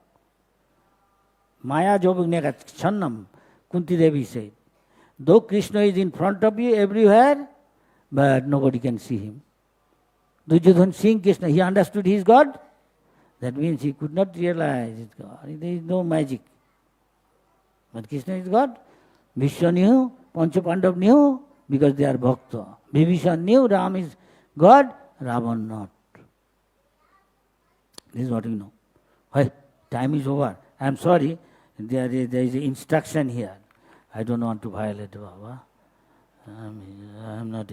Maya Jobagnagat Channam, Kunti Devi said. Though Krishna is in front of you everywhere, but nobody can see him. Duryodhana seeing Krishna, he understood he is God. That means he could not realize it's God. There is no magic. But Krishna is God. Vishnu knew, Pancha Pandav knew, because they are Bhakta. Vibhishan knew Ram is God, Ravan not. This is what we know. Well, time is over. I am sorry, there is an instruction here. I don't want to violate Baba. I am not.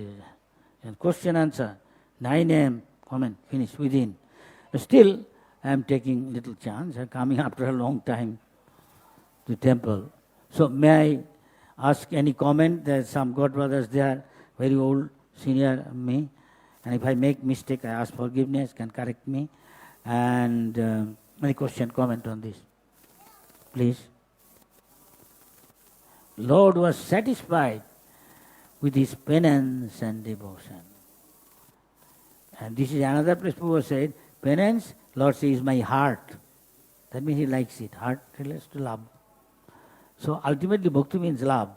Question answer. 9 a.m. comment, finish within. Still, I am taking little chance. I am coming after a long time to temple. So may I ask any comment? There are some God brothers there, very old, senior me. And if I make mistake, I ask forgiveness, can correct me. And any question, comment on this? Please. Lord was satisfied with his penance and devotion. And this is another place Prabhupada said, penance, Lord says, my heart. That means he likes it. Heart relates to love. So ultimately bhakti means love.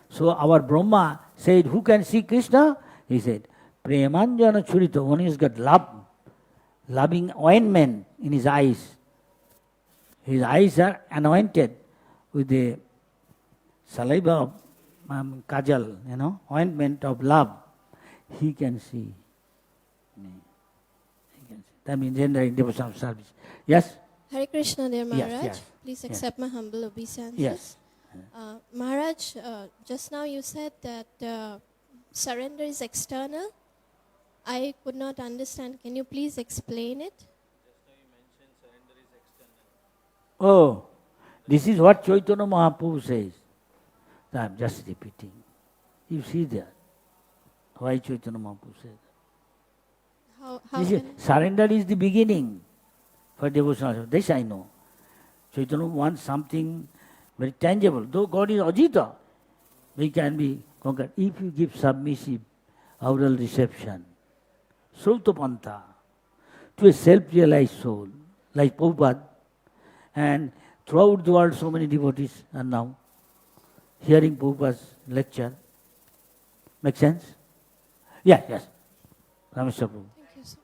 So our Brahma said, who can see Krishna? He said, Premanjana Churita, one who's got love, loving ointment in his eyes. His eyes are anointed with the saliva of kajal, ointment of love. He can see me. He can see. That means rendering devotional service. Yes? Hare Krishna, dear Maharaj. Yes. Please accept my humble obeisances. Yes. Maharaj, just now you said that surrender is external. I could not understand. Can you please explain it? Just now you mentioned surrender is external. Oh, this is what Chaitanya Mahaprabhu says. So I am just repeating. You see that. Why Chaitanya Mahaprabhu says that? How Surrender is the beginning for devotional. This I know. Chaitanya wants something very tangible. Though God is Ajita, we can be conquered. If you give submissive oral reception, Sultapanta, to a self-realized soul, like Prabhupada, and throughout the world so many devotees are now hearing Prabhupada's lecture. Make sense? Yes. Rameshwar Prabhu. Thank you, sir.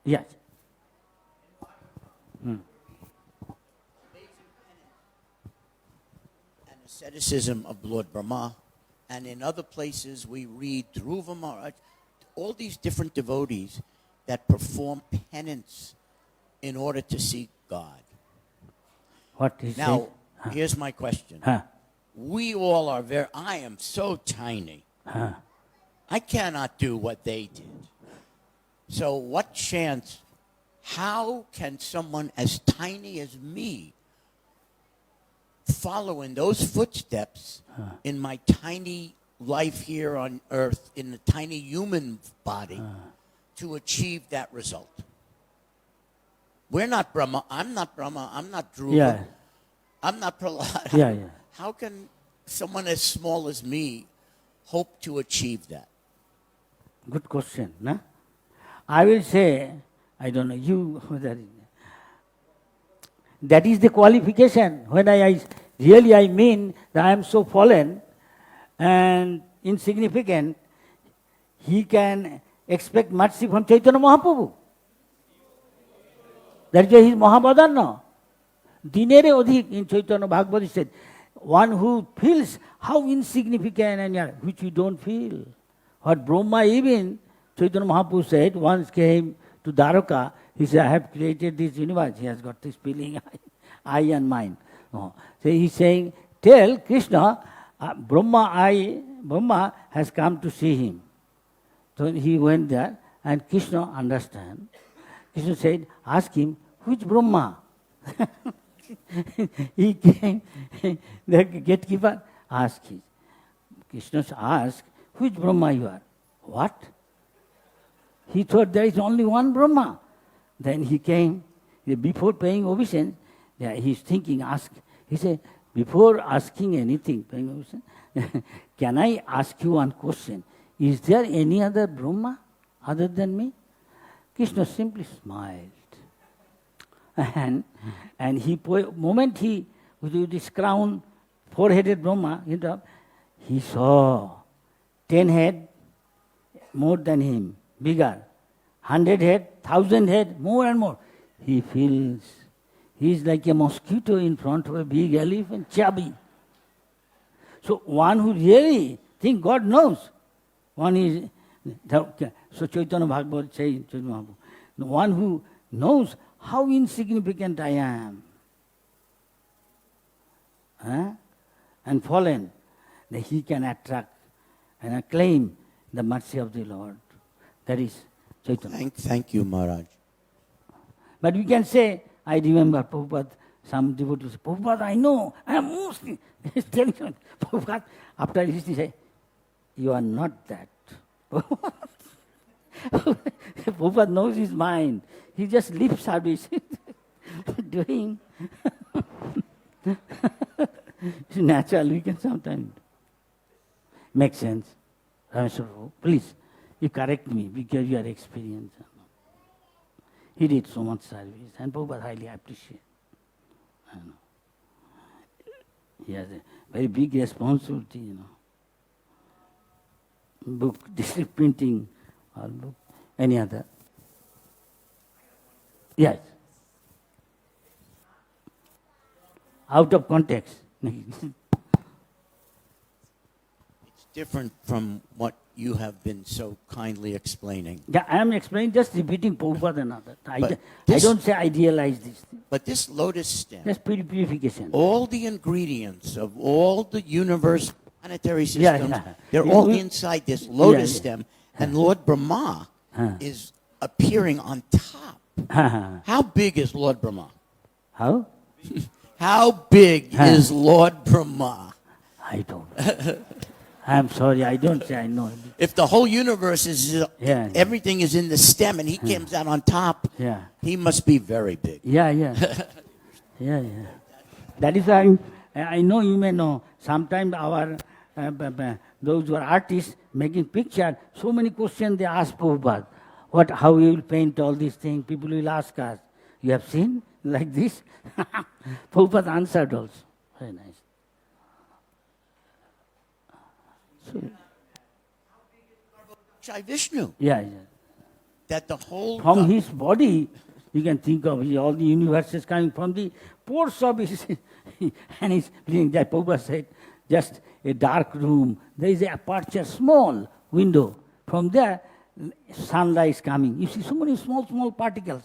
Yes. asceticism of Lord Brahma, and in other places we read Dhruva Maharaj, all these different devotees that perform penance in order to seek God. What is Now, it? here's my question. Huh. We all are I am so tiny. Huh. I cannot do what they did. So what chance, how can someone as tiny as me follow in those footsteps in my tiny life here on earth, in the tiny human body, to achieve that result? We're not Brahma. I'm not Brahma. I'm not Dhruva. Yeah. I'm not Prahlad. Yeah, yeah. How can someone as small as me hope to achieve that? Good question. No? I will say, I don't know, you, that is the qualification. When I really I mean that I am so fallen and insignificant, he can expect mercy from Chaitanya Mahaprabhu. That is why he is Mahabhadarna. Dinere odhik in Chaitanya Bhagavatam said, one who feels how insignificant and yet which you don't feel. What Brahma even, Chaitanya Mahaprabhu said, once came to Dwaraka, he said, I have created this universe. He has got this feeling, I and mine. No. So he's saying, tell Krishna, Brahma has come to see him. So he went there and Krishna understand. Krishna said, ask him, which Brahma? He came, the gatekeeper asked him. Krishna asked, which Brahma you are? What? He thought there is only one Brahma. Then he came, before paying obeisance, he's thinking, he said, before asking anything, paying obeisance, can I ask you one question? Is there any other Brahma other than me? Krishna simply smiled. And he, moment he, with this crown, four-headed Brahma, he saw 10 head, more than him, bigger. 100 head, 1,000 head, more and more. He feels he is like a mosquito in front of a big elephant, chubby. So one who really thinks God knows. One is, so Chaitanya Bhagavatam says, the one who knows how insignificant I am, and fallen, that he can attract and claim the mercy of the Lord. That is Chaitanya. Thank you, Maharaj. But we can say, I remember Prabhupada, some devotees say, Prabhupada, I know, I am Muslim. He's telling you, Prabhupada, after this, he say, you are not that. Prabhupada knows his mind. He just lip service doing. It's natural, we can sometimes make sense. Please, you correct me because you are experienced. He did so much service and Prabhupada highly appreciate. He has a very big responsibility, Book, district printing, or book, any other. Yes. Out of context. It's different from what you have been so kindly explaining. Yeah, I am explaining, just repeating Prabhupada and other. I this- don't say idealize this thing. But this lotus stem, Just purification. all the ingredients of all the universe planetary Yeah, systems, yeah. they're Yeah, all we- inside this lotus yeah. stem, and Lord Brahma is appearing on top. How big is Lord Brahma? How? How big is Lord Brahma? I don't know. I am sorry, I don't say I know. If the whole universe is, Yeah. everything is in the stem and he comes out on top, Yeah. he must be very big. Yeah. Yeah. That is why I know you may know, sometimes our, those who are artists making picture, so many questions they ask Prabhupada. How you will paint all these things? People will ask us. You have seen like this? Prabhupada answered also. Very nice. So, Shai Vishnu, yeah. that the whole From his body, You can think of all the universes coming from the pores of his, and he's living that. Prabhupada said, just a dark room, there is a aperture, small window. From there, sunlight is coming. You see so many small, small particles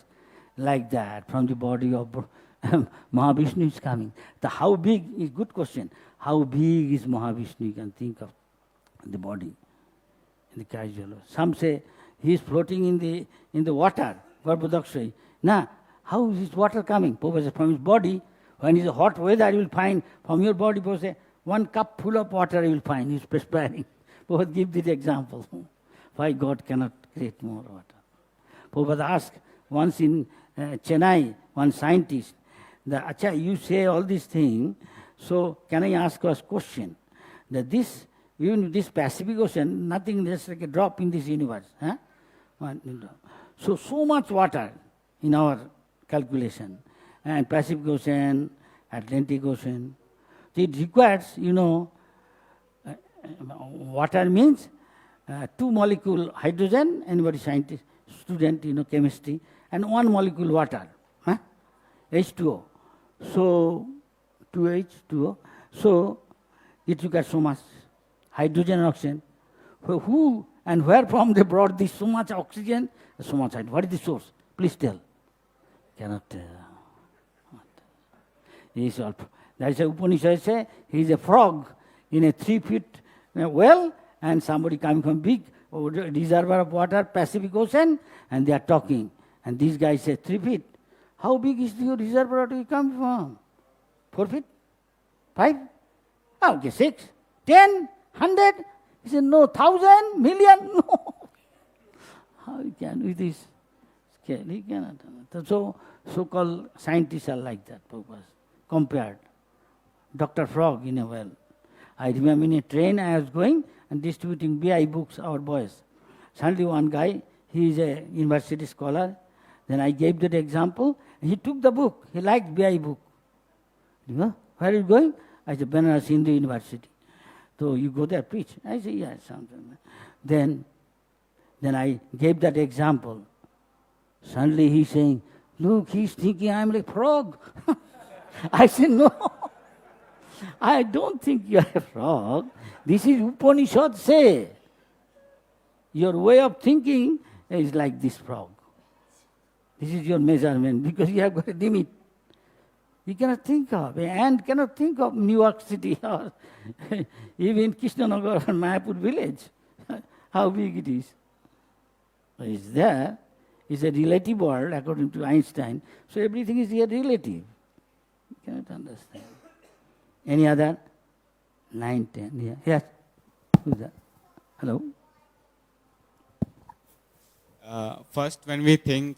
like that from the body of Mahavishnu is coming. How big is good question. How big is Mahavishnu? You can think of the body in the casual. Some say he is floating in the water. Garbhodakshai. Now, how is this water coming? Prabhupada says, from his body. When it's hot weather, you will find from your body. Prabhupada says, 1 cup full of water you will find. He's perspiring. Prabhupada give this example. Why God cannot create more water? Prabhupada asked once in Chennai, one scientist, Acha, you say all these things, so can I ask us a question? That this, even this Pacific Ocean, nothing less like a drop in this universe. Huh? So much water in our calculation. And Pacific Ocean, Atlantic Ocean. It requires, water means 2 molecule hydrogen, anybody scientist, student, chemistry, and 1 molecule water, H2O. So, 2H2O. So, it requires so much hydrogen and oxygen. Who and where from they brought this so much oxygen, so much hydrogen? What is the source? Please tell. Cannot tell. That is Upanishad say, he is a frog in a 3 feet well, and somebody coming from big reservoir of water, Pacific Ocean, and they are talking. And these guys say 3 feet. How big is your reservoir you come from? 4 feet? 5? Okay, 6, 10, 100? He said, no, 1,000, million, no. How you can with this scale? He cannot. So-called scientists are like that, purpose. Compared. Dr. Frog in a well. I remember in a train I was going and distributing BI books, our boys. Suddenly one guy, he is a university scholar. Then I gave that example. He took the book. He liked BI book. Where are you going? I said, Banaras Hindu University. So you go there, preach. I said, yes, something. Then I gave that example. Suddenly he's saying, look, he's thinking I'm like frog. I said, no. I don't think you are a frog. This is Upanishad say. Your way of thinking is like this frog. This is your measurement because you have got a limit. You cannot think of, an ant cannot think of New York City or even Krishnanagar or Mayapur village. How big it is. It's there. It's a relative world according to Einstein. So everything is here relative. You cannot understand. Any other? 9, 10. Yeah. Yes. Who's that? Hello. First, when we think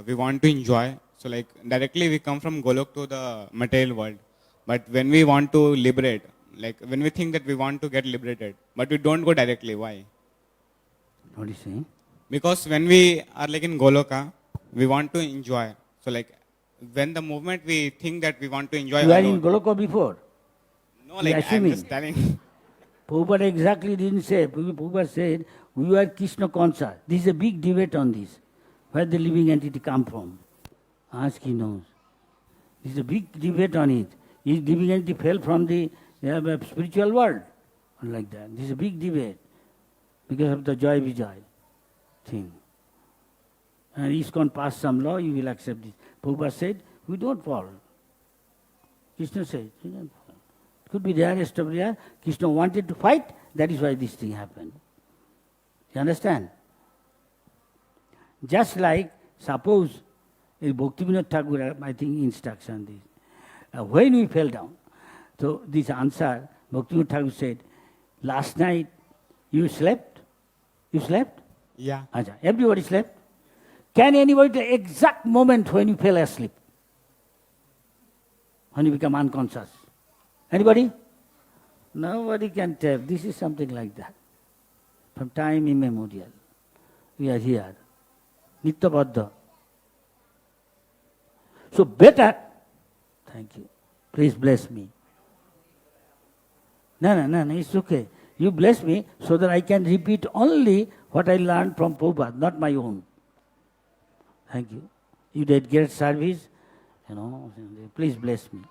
we want to enjoy, so directly we come from Golok to the material world. But when we want to liberate, when we think that we want to get liberated, but we don't go directly, why? What are you saying? Because when we are in Goloka, we want to enjoy. So when the moment we think that we want to enjoy. You were in Goloka before? No, I'm just telling. Prabhupada exactly didn't say. Prabhupada said, we were Krishna conscious. This is a big debate on this. Where the living entity come from? Ask, he knows. This is a big debate on it. Is living entity fell from the spiritual world? Or like that. This is a big debate. Because of the Joy Vijay thing. And ISKCON passed some law, you will accept this. Prabhupada said, we don't fall. Krishna said, we don't fall. It could be rarest of rare. Krishna wanted to fight, that is why this thing happened. You understand? Just like, suppose, Bhaktivinoda Thakur, I think, instruction this. When we fell down, so this answer, Bhaktivinoda Thakur said, last night you slept? You slept? Yeah. Everybody slept? Can anybody tell the exact moment when you fell asleep? When you become unconscious? Anybody? Nobody can tell. This is something like that. From time immemorial. We are here. Nityabadha. So better, thank you. Please bless me. No, it's okay. You bless me so that I can repeat only what I learned from Prabhupada, not my own. Thank you. You did great service, please bless me.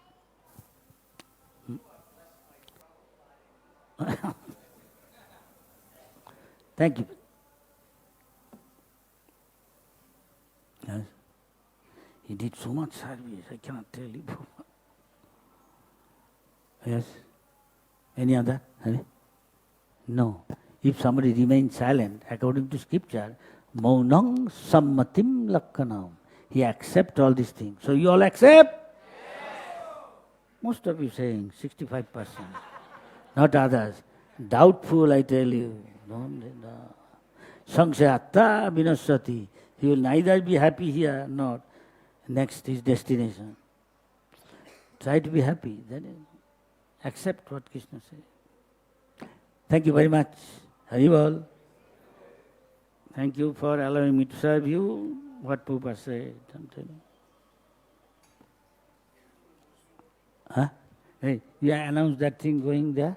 Thank you. Yes. He did so much service, I cannot tell you. Yes. Any other? No. If somebody remains silent, according to scripture, maunam sammatim lakkanam. He accepts all these things. So you all accept? Yes. Most of you saying 65%. Not others. Doubtful, I tell you. Sangshayatta vinasati. He will neither be happy here nor next his destination. Try to be happy. Then accept what Krishna says. Thank you very much. Haribol. Thank you for allowing me to serve you. What Prabhupada said. I'm telling you. Huh? Hey, you announced that thing going there?